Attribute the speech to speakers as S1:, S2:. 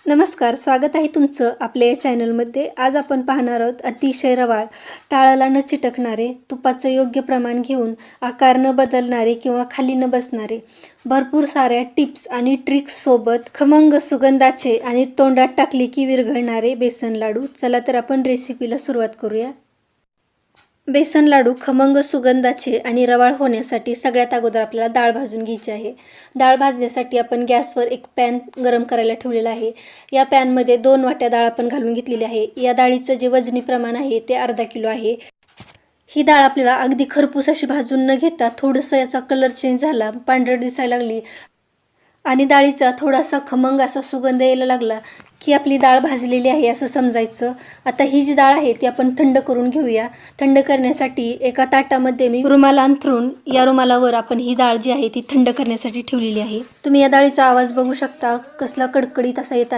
S1: नमस्कार, स्वागत आहे तुमचं आपल्या या चॅनलमध्ये. आज आपण पाहणार आहोत अतिशय रवाळ, टाळाला न चिटकणारे, तुपाचं योग्य प्रमाण घेऊन आकार न बदलणारे किंवा खाली न बसणारे, भरपूर साऱ्या टिप्स आणि ट्रिक्ससोबत खमंग सुगंधाचे आणि तोंडात टाकले की विरघळणारे बेसन लाडू. चला तर आपण रेसिपीला सुरुवात करूया. बेसन लाडू खमंग सुगंधाचे आणि रवाळ होण्यासाठी सगळ्यात अगोदर आपल्याला डाळ भाजून घ्यायची आहे. डाळ भाजण्यासाठी आपण गॅसवर एक पॅन गरम करायला ठेवलेला आहे. या पॅनमध्ये 2 वाट्या डाळ आपण घालून घेतलेली आहे. या डाळीचं जे वजनी प्रमाण आहे ते अर्धा किलो आहे. ही डाळ आपल्याला अगदी खरपूस अशी भाजून न घेता थोडंसं याचा कलर चेंज झाला, पांढरट दिसायला लागली आणि डाळीचा थोडासा खमंग असा सुगंध यायला लागला की आपली डाळ भाजलेली आहे असं समजायचं. आता ही जी डाळ आहे ती आपण थंड करून घेऊया. थंड करण्यासाठी एका ताटामध्ये मी रुमाल अंथरून या रुमालावर आपण ही डाळ जी आहे ती थंड करण्यासाठी ठेवलेली आहे. तुम्ही या डाळीचा आवाज बघू शकता, कसला कडकडीत असा येत आहे.